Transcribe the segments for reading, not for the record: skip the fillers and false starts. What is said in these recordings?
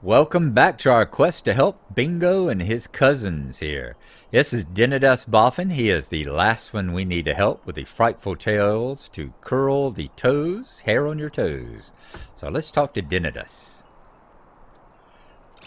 Welcome back to our quest to help Bingo and his cousins here. This is Dinidas Boffin. He is the last one we need to help with the frightful tales to curl the hair on your toes. So let's talk to Dinidas.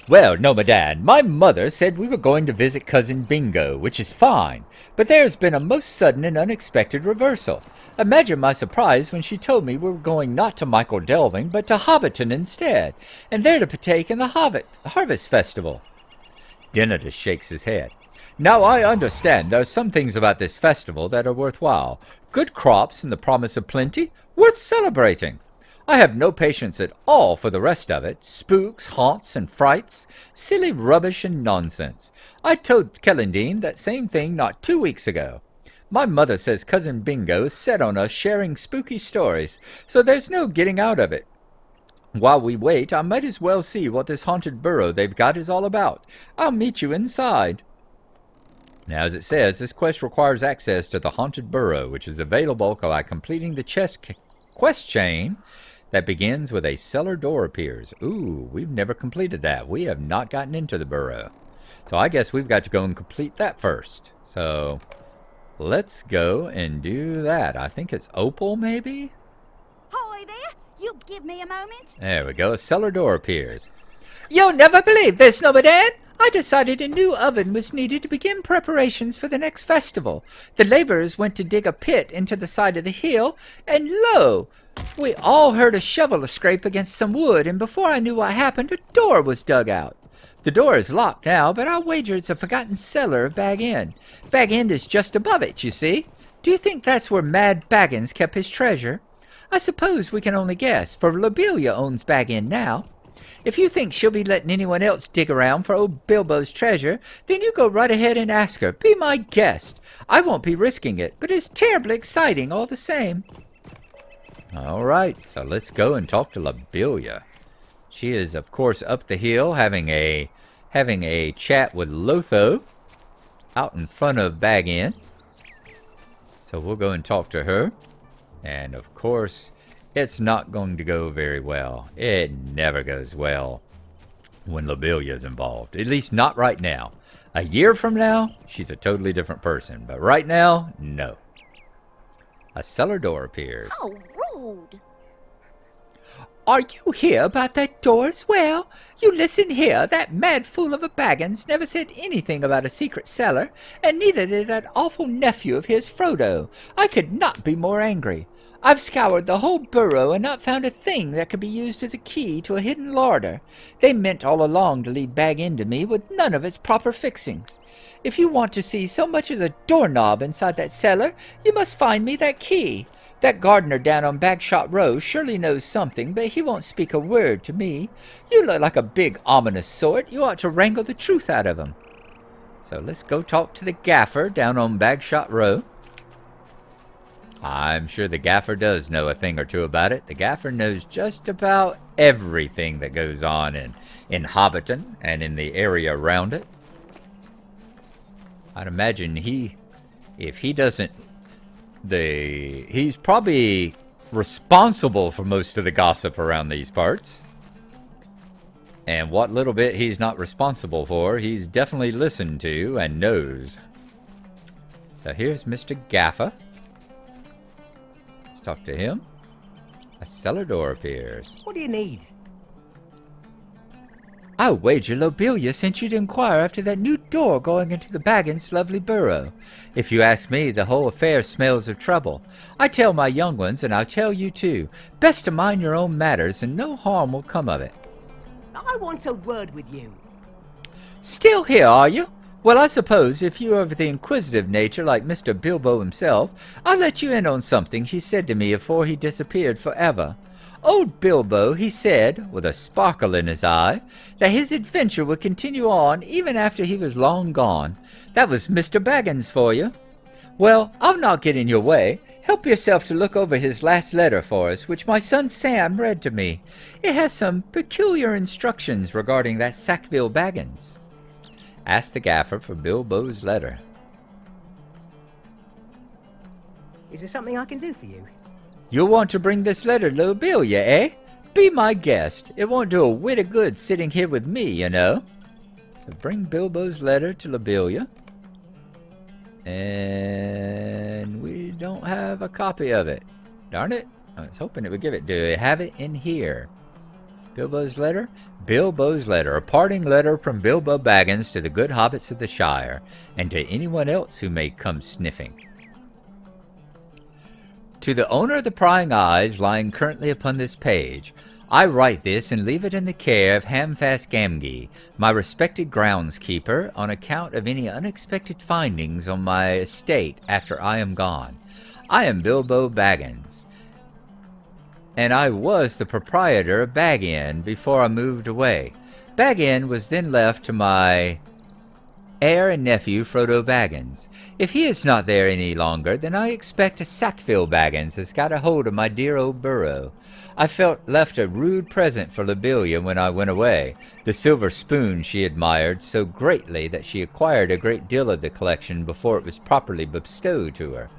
Well, Nomadad, my mother said we were going to visit Cousin Bingo, which is fine, but there has been a most sudden and unexpected reversal. Imagine my surprise when she told me we were going not to Michael Delving, but to Hobbiton instead, and there to partake in the Harvest Festival. Dinidas shakes his head. Now I understand there are some things about this festival that are worthwhile. Good crops and the promise of plenty, worth celebrating. I have no patience at all for the rest of it. Spooks, haunts, and frights. Silly rubbish and nonsense. I told Kellendine that same thing not 2 weeks ago. My mother says Cousin Bingo is set on us sharing spooky stories, so there's no getting out of it. While we wait, I might as well see what this haunted burrow they've got is all about. I'll meet you inside. Now, as it says, this quest requires access to the haunted burrow, which is available by completing the quest chain that begins with a cellar door appears. Ooh, we've never completed that. We have not gotten into the burrow. So I guess we've got to go and complete that first. So let's go and do that. I think it's Opal, maybe? Hi there. You give me a moment. There we go. A cellar door appears. You'll never believe this, Nomadad. I decided a new oven was needed to begin preparations for the next festival. The laborers went to dig a pit into the side of the hill, and lo! We all heard a shovel scrape against some wood, and before I knew what happened, a door was dug out. The door is locked now, but I'll wager it's a forgotten cellar of Bag End. Bag End is just above it, you see. Do you think that's where Mad Baggins kept his treasure? I suppose we can only guess, for Lobelia owns Bag End now. If you think she'll be letting anyone else dig around for old Bilbo's treasure, then you go right ahead and ask her. Be my guest. I won't be risking it, but it's terribly exciting all the same. All right, so let's go and talk to Lobelia. She is, of course, up the hill having a chat with Lotho out in front of Bag End. So we'll go and talk to her. And, of course, it's not going to go very well. It never goes well when Lobelia is involved. At least not right now. A year from now, she's a totally different person. But right now, no. A cellar door appears. How rude. Are you here about that door as well? You listen here, that mad fool of a Baggins never said anything about a secret cellar, and neither did that awful nephew of his, Frodo. I could not be more angry. I've scoured the whole burrow and not found a thing that could be used as a key to a hidden larder. They meant all along to leave Bag End to me with none of its proper fixings. If you want to see so much as a doorknob inside that cellar, you must find me that key. That gardener down on Bagshot Row surely knows something, but he won't speak a word to me. You look like a big, ominous sort. You ought to wrangle the truth out of him. So let's go talk to the gaffer down on Bagshot Row. I'm sure the gaffer does know a thing or two about it. The gaffer knows just about everything that goes on in Hobbiton and in the area around it. I'd imagine he's probably responsible for most of the gossip around these parts. And what little bit he's not responsible for, he's definitely listened to and knows. So here's Mr. Gaffer. Let's talk to him. A cellar door appears. What do you need? I'll wager Lobelia sent you to inquire after that new door going into the Baggins' lovely burrow. If you ask me, the whole affair smells of trouble. I tell my young ones, and I'll tell you too, best to mind your own matters, and no harm will come of it. I want a word with you. Still here, are you? Well, I suppose if you are of the inquisitive nature like Mr. Bilbo himself, I'll let you in on something he said to me afore he disappeared forever. Old Bilbo, he said, with a sparkle in his eye, that his adventure would continue on even after he was long gone. That was Mr. Baggins for you. Well, I'll not get in your way. Help yourself to look over his last letter for us, which my son Sam read to me. It has some peculiar instructions regarding that Sackville Baggins. Ask the gaffer for Bilbo's letter. Is there something I can do for you? You'll want to bring this letter to Lobelia, eh? Be my guest. It won't do a whit of good sitting here with me, you know. So bring Bilbo's letter to Lobelia. And we don't have a copy of it. Darn it. I was hoping it would give it. Do I have it in here? Bilbo's letter? Bilbo's letter. A parting letter from Bilbo Baggins to the good hobbits of the Shire, and to anyone else who may come sniffing. To the owner of the prying eyes lying currently upon this page, I write this and leave it in the care of Hamfast Gamgee, my respected groundskeeper, on account of any unexpected findings on my estate after I am gone. I am Bilbo Baggins, and I was the proprietor of Bag End before I moved away. Bag End was then left to my heir and nephew Frodo Baggins. If he is not there any longer, then I expect a Sackville Baggins has got a hold of my dear old burrow. I felt left a rude present for Lobelia when I went away, the silver spoon she admired so greatly that she acquired a great deal of the collection before it was properly bestowed to her.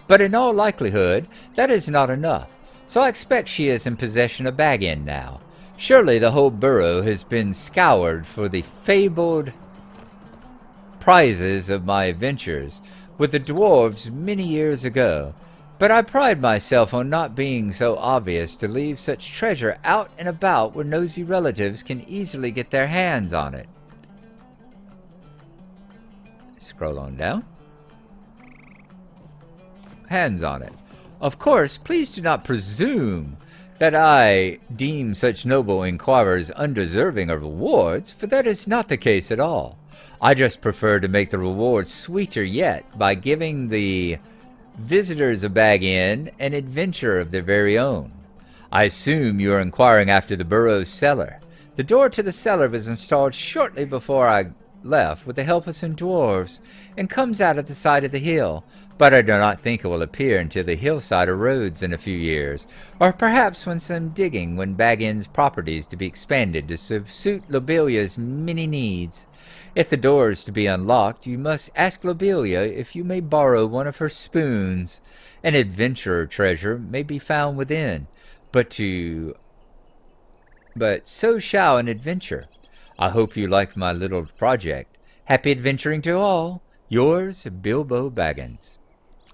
But in all likelihood, that is not enough, so I expect she is in possession of Bag End now. Surely the whole burrow has been scoured for the fabled prizes of my adventures with the dwarves many years ago, but I pride myself on not being so obvious to leave such treasure out and about where nosy relatives can easily get their hands on it. Scroll on down. Hands on it. Of course, please do not presume that I deem such noble inquirers undeserving of rewards, for that is not the case at all. I just prefer to make the rewards sweeter yet by giving the visitors of Bag End an adventure of their very own. I assume you are inquiring after the burrow's cellar. The door to the cellar was installed shortly before I left with the help of some dwarves, and comes out at the side of the hill, but I do not think it will appear until the hillside erodes in a few years, or perhaps when some digging when Bag End's property is to be expanded to suit Lobelia's many needs. If the door is to be unlocked, you must ask Lobelia if you may borrow one of her spoons. An adventurer treasure may be found within, but so shall an adventure. I hope you like my little project. Happy adventuring to all. Yours, Bilbo Baggins.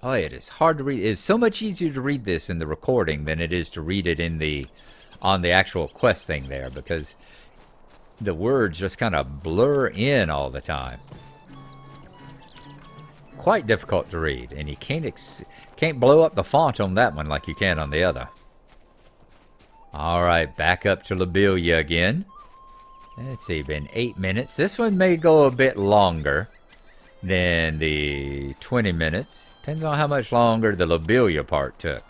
Oh, it is hard to read. It's so much easier to read this in the recording than it is to read it on the actual quest thing there, because the words just kind of blur in all the time. Quite difficult to read, and you can't blow up the font on that one like you can on the other. All right, back up to Lobelia again. Let's see, been 8 minutes. This one may go a bit longer than the 20 minutes. Depends on how much longer the Lobelia part took.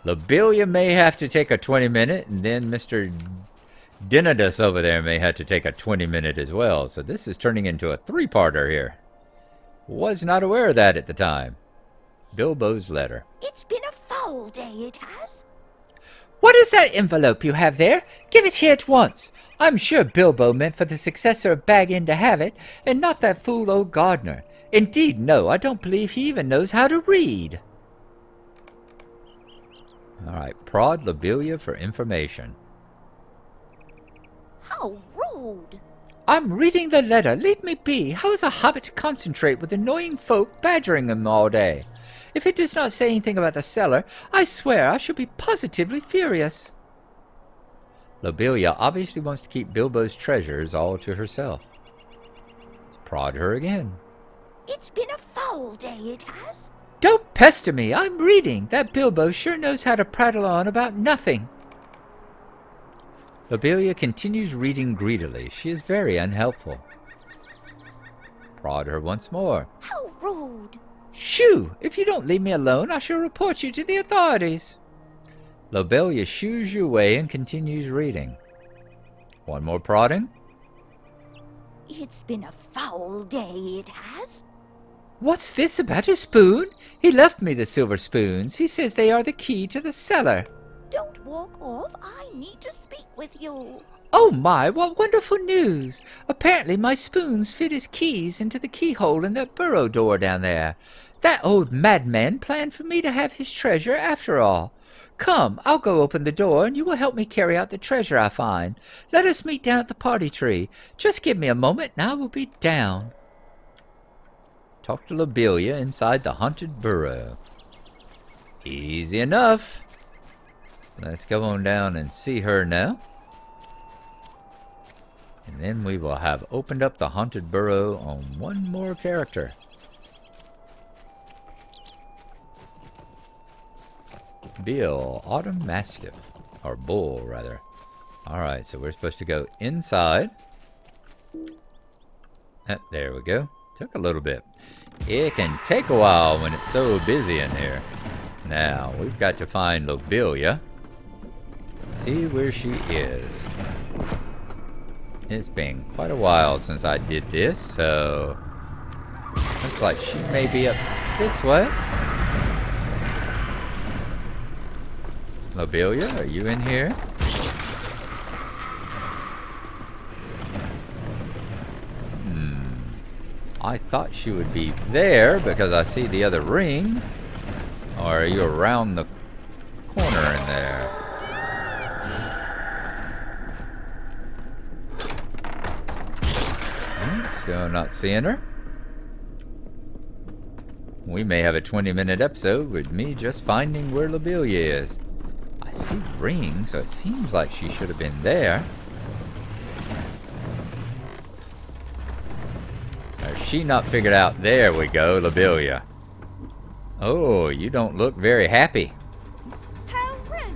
Lobelia may have to take a 20-minute, and then Mr. Denadus over there may have to take a 20-minute as well. So this is turning into a three-parter here. Was not aware of that at the time. Bilbo's letter. It's been a foul day, it has. What is that envelope you have there? Give it here at once. I'm sure Bilbo meant for the successor of Bag End to have it, and not that fool old gardener. Indeed, no, I don't believe he even knows how to read. All right, prod Lobelia for information. How rude. I'm reading the letter. Leave me be. How is a hobbit to concentrate with annoying folk badgering him all day? If it does not say anything about the cellar, I swear I shall be positively furious. Lobelia obviously wants to keep Bilbo's treasures all to herself. Let's prod her again. It's been a foul day, it has. Don't pester me. I'm reading. That Bilbo sure knows how to prattle on about nothing. Lobelia continues reading greedily. She is very unhelpful. Prod her once more. How rude. Shoo! If you don't leave me alone, I shall report you to the authorities. Lobelia shoos you away and continues reading. One more prodding. It's been a foul day, it has. What's this about a spoon? He left me the silver spoons. He says they are the key to the cellar. Don't walk off. I need to speak with you. Oh my, what wonderful news! Apparently my spoons fit his keys into the keyhole in that burrow door down there. That old madman planned for me to have his treasure after all. Come, I'll go open the door, and you will help me carry out the treasure I find. Let us meet down at the party tree. Just give me a moment, and I will be down. Talk to Lobelia inside the haunted burrow. Easy enough. Let's go on down and see her now. And then we will have opened up the haunted burrow on one more character. Bill, Autumn Mastiff. Or Bull, rather. Alright, so we're supposed to go inside. There we go. Took a little bit. It can take a while when it's so busy in here. Now, we've got to find Lobelia. See where she is. It's been quite a while since I did this, so looks like she may be up this way. Lobelia, are you in here? I thought she would be there because I see the other ring. Or are you around the corner in there? Still not seeing her. We may have a 20-minute episode with me just finding where Lobelia is. I see rings, so it seems like she should have been there. Has she not figured out? There we go, Lobelia. Oh, you don't look very happy. How rude.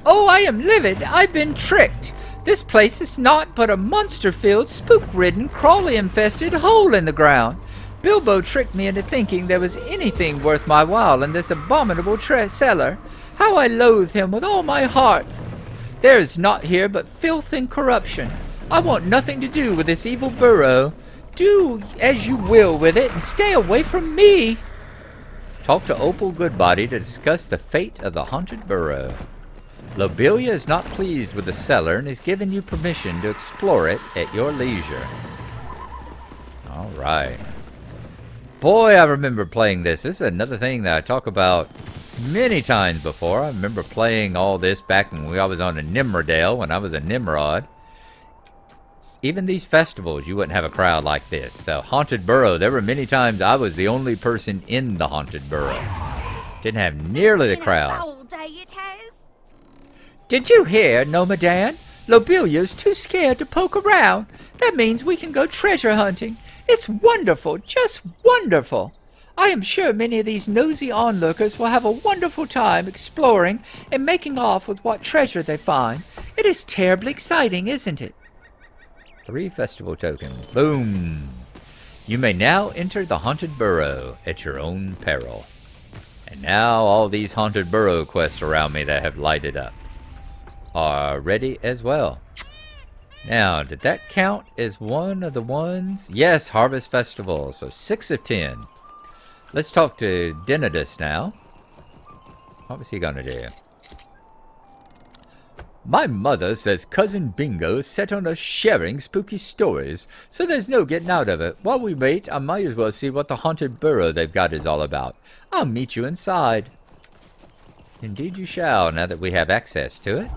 Oh, I am livid. I've been tricked. This place is naught but a monster-filled, spook-ridden, crawly-infested hole in the ground. Bilbo tricked me into thinking there was anything worth my while in this abominable cellar. How I loathe him with all my heart. There is naught here but filth and corruption. I want nothing to do with this evil burrow. Do as you will with it and stay away from me. Talk to Opal Goodbody to discuss the fate of the haunted burrow. Lobelia is not pleased with the cellar and has given you permission to explore it at your leisure. Alright. Boy, I remember playing this. This is another thing that I talk about many times before. I remember playing all this back when I was on a Nimrodale, when I was a Nimrod. Even these festivals, you wouldn't have a crowd like this. The haunted burrow, there were many times I was the only person in the haunted burrow. Didn't have nearly the crowd. Foul day it has. Did you hear, Nomadan? Lobelia's too scared to poke around. That means we can go treasure hunting. It's wonderful, just wonderful. I am sure many of these nosy onlookers will have a wonderful time exploring and making off with what treasure they find. It is terribly exciting, isn't it? 3 festival tokens. Boom. You may now enter the haunted burrow at your own peril. And now all these haunted burrow quests around me that have lighted up are ready as well. Now, did that count as one of the ones? Yes, Harvest Festival. So 6 of 10. Let's talk to Denidus now. What was he gonna do? My mother says Cousin Bingo is set on us sharing spooky stories, so there's no getting out of it. While we wait, I might as well see what the haunted burrow they've got is all about. I'll meet you inside. Indeed you shall, now that we have access to it.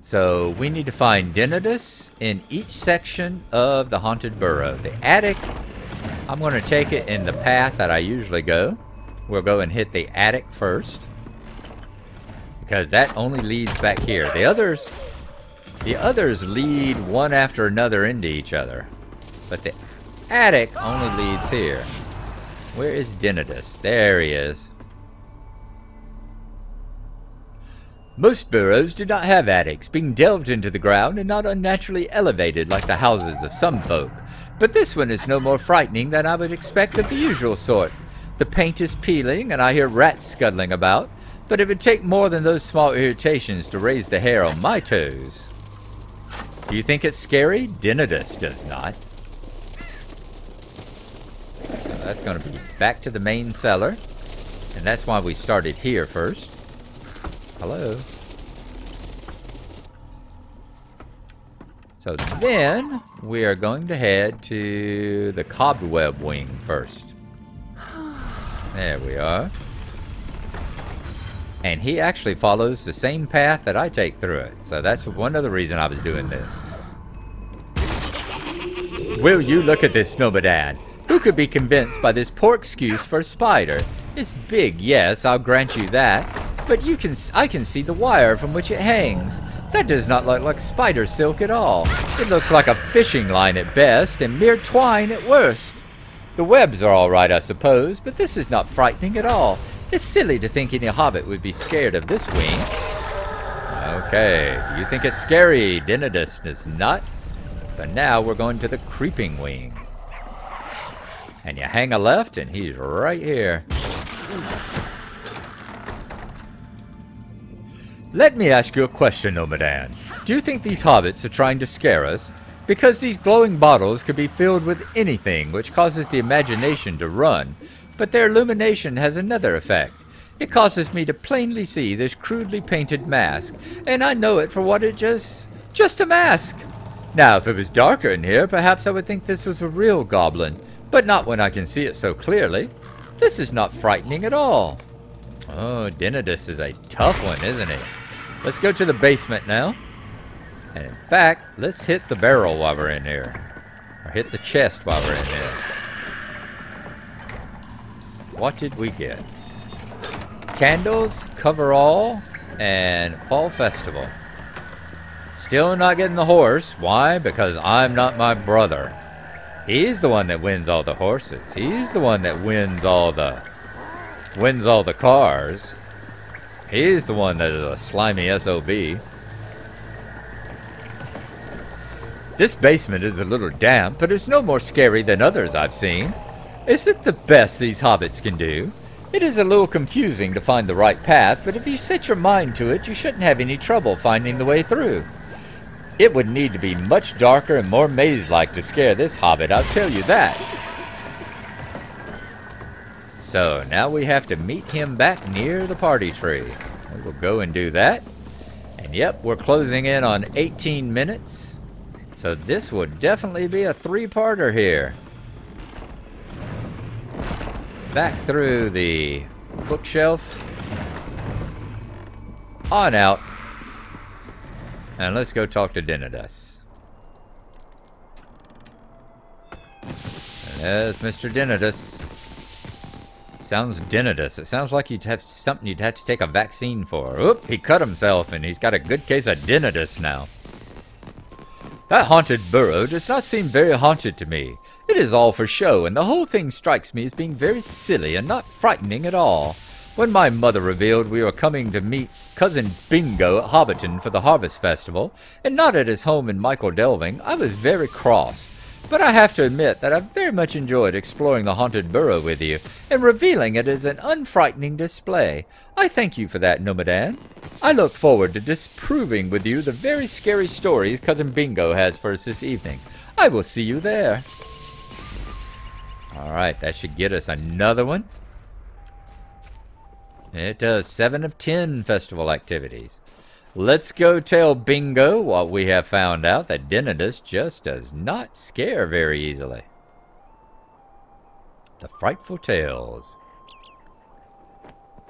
So, we need to find Denidus in each section of the haunted burrow. The attic, I'm going to take it in the path that I usually go. We'll go and hit the attic first, because that only leads back here. The others lead one after another into each other, but the attic only leads here. Where is Denidus? There he is. Most burrows do not have attics, being delved into the ground and not unnaturally elevated like the houses of some folk. But this one is no more frightening than I would expect of the usual sort. The paint is peeling and I hear rats scuttling about, but it would take more than those small irritations to raise the hair on my toes. Do you think it's scary? Denidus does not. So that's going to be back to the main cellar, and that's why we started here first. Hello. So then we are going to head to the cobweb wing first. There we are. And he actually follows the same path that I take through it. So that's one other reason I was doing this. Will you look at this, Nomadad? Who could be convinced by this poor excuse for a spider? It's big, yes, I'll grant you that. But I can see the wire from which it hangs. That does not look like spider silk at all. It looks like a fishing line at best, and mere twine at worst. The webs are all right, I suppose, but this is not frightening at all. It's silly to think any hobbit would be scared of this wing. Okay, you think it's scary, Denadus is not. So now we're going to the creeping wing. And you hang a left, and he's right here. Let me ask you a question, Nomadan. Do you think these hobbits are trying to scare us? Because these glowing bottles could be filled with anything, which causes the imagination to run. But their illumination has another effect. It causes me to plainly see this crudely painted mask, and I know it for what it just a mask. Now, if it was darker in here, perhaps I would think this was a real goblin, but not when I can see it so clearly. This is not frightening at all. Oh, Denadus is a tough one, isn't he? Let's go to the basement now. And in fact, let's hit the barrel while we're in here. Or hit the chest while we're in here. What did we get? Candles, coverall, and fall festival. Still not getting the horse. Why? Because I'm not my brother. He's the one that wins all the horses. He's the one that wins all the cars. He's the one that is a slimy SOB. This basement is a little damp, but it's no more scary than others I've seen. Is it the best these hobbits can do? It is a little confusing to find the right path, but if you set your mind to it, you shouldn't have any trouble finding the way through. It would need to be much darker and more maze-like to scare this hobbit, I'll tell you that. So, now we have to meet him back near the party tree. We will go and do that. And yep, we're closing in on 18 minutes. So this would definitely be a three-parter here. Back through the bookshelf. On out. And let's go talk to Denadus. There's Mr. Denadus. Sounds Denadus. It sounds like you'd have something you'd have to take a vaccine for. Oop, he cut himself and he's got a good case of Denadus now. That haunted burrow does not seem very haunted to me. It is all for show, and the whole thing strikes me as being very silly and not frightening at all. When my mother revealed we were coming to meet Cousin Bingo at Hobbiton for the Harvest Festival, and not at his home in Michael Delving, I was very cross. But I have to admit that I very much enjoyed exploring the haunted burrow with you, and revealing it as an unfrightening display. I thank you for that, Nomadan. I look forward to disproving with you the very scary stories Cousin Bingo has for us this evening. I will see you there. Alright, that should get us another one. It does 7 of 10 festival activities. Let's go tell Bingo what we have found out, that Denadus just does not scare very easily. The Frightful Tales.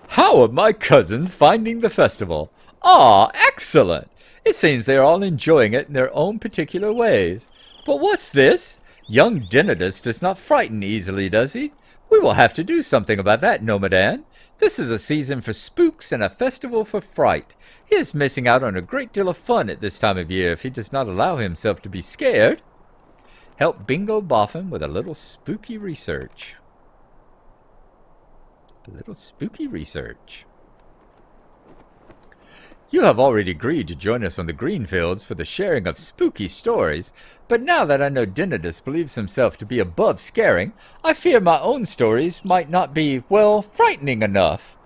How are my cousins finding the festival? Ah, excellent! It seems they are all enjoying it in their own particular ways. But what's this? Young Denadus does not frighten easily, does he? We will have to do something about that, Nomadan. This is a season for spooks and a festival for fright. He is missing out on a great deal of fun at this time of year if he does not allow himself to be scared. Help Bingo Boffin with a little spooky research. A little spooky research. You have already agreed to join us on the Greenfields for the sharing of spooky stories, but now that I know Denadus believes himself to be above scaring, I fear my own stories might not be, well, frightening enough.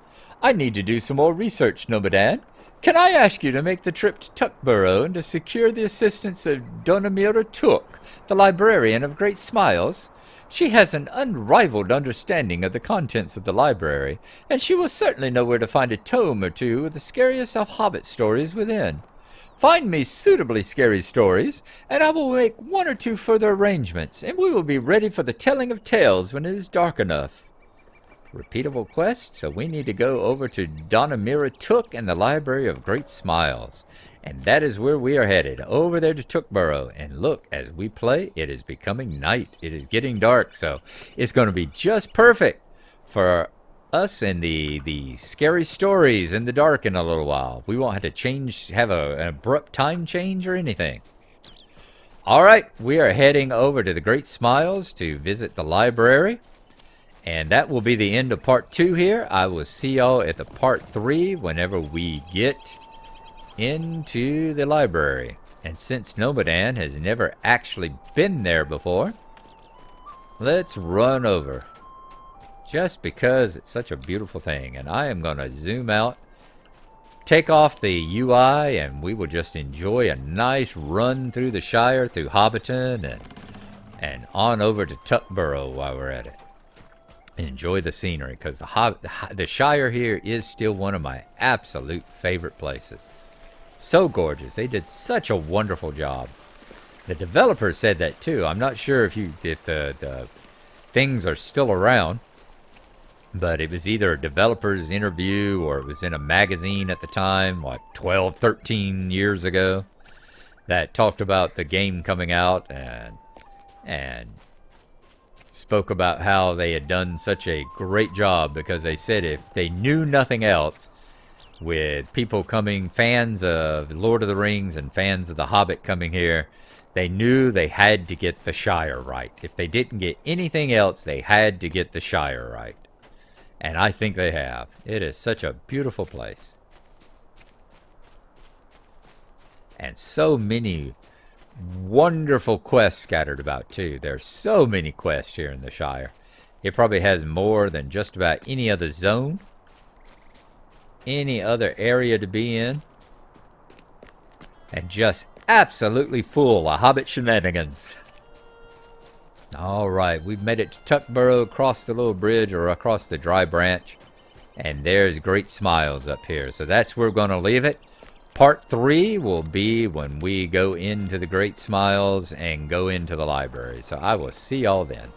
I need to do some more research, Nomadan. Can I ask you to make the trip to Tuckborough and to secure the assistance of Donamira Took, the librarian of Great Smiles? She has an unrivaled understanding of the contents of the library, and she will certainly know where to find a tome or two of the scariest of Hobbit stories within. Find me suitably scary stories, and I will make 1 or 2 further arrangements, and we will be ready for the telling of tales when it is dark enough. repeatable quest. So we need to go over to Donamira Took and the Library of Great Smiles. And that is where we are headed, over there to Tookboro. And look, as we play, it is becoming night. It is getting dark, so it's going to be just perfect for us and the scary stories in the dark in a little while. We won't have to have an abrupt time change or anything. All right, we are heading over to the Great Smiles to visit the library. And that will be the end of part 2 here. I will see y'all at the part 3 whenever we get into the library. And since Nomadan has never actually been there before, let's run over. Just because it's such a beautiful thing. And I am going to zoom out, take off the UI, and we will just enjoy a nice run through the Shire, through Hobbiton, and on over to Tookboro while we're at it. Enjoy the scenery, because the Shire here is still one of my absolute favorite places. So gorgeous. They did such a wonderful job. The developers said that too. I'm not sure if the things are still around, but it was either a developer's interview or it was in a magazine at the time, what, 12, 13 years ago, that talked about the game coming out and spoke about how they had done such a great job, because they said if they knew nothing else, with people coming, fans of Lord of the Rings and fans of The Hobbit coming here, they knew they had to get the Shire right. If they didn't get anything else, they had to get the Shire right. And I think they have. It is such a beautiful place. And so many wonderful quests scattered about too. There's so many quests here in the Shire. It probably has more than just about any other zone, any other area to be in. And just absolutely full of Hobbit shenanigans. Alright, we've made it to Tookboro, across the little bridge or across the dry branch. And there's Great Smiles up here. So that's where we're going to leave it. Part 3 will be when we go into the Great Smiles and go into the library. So I will see y'all then.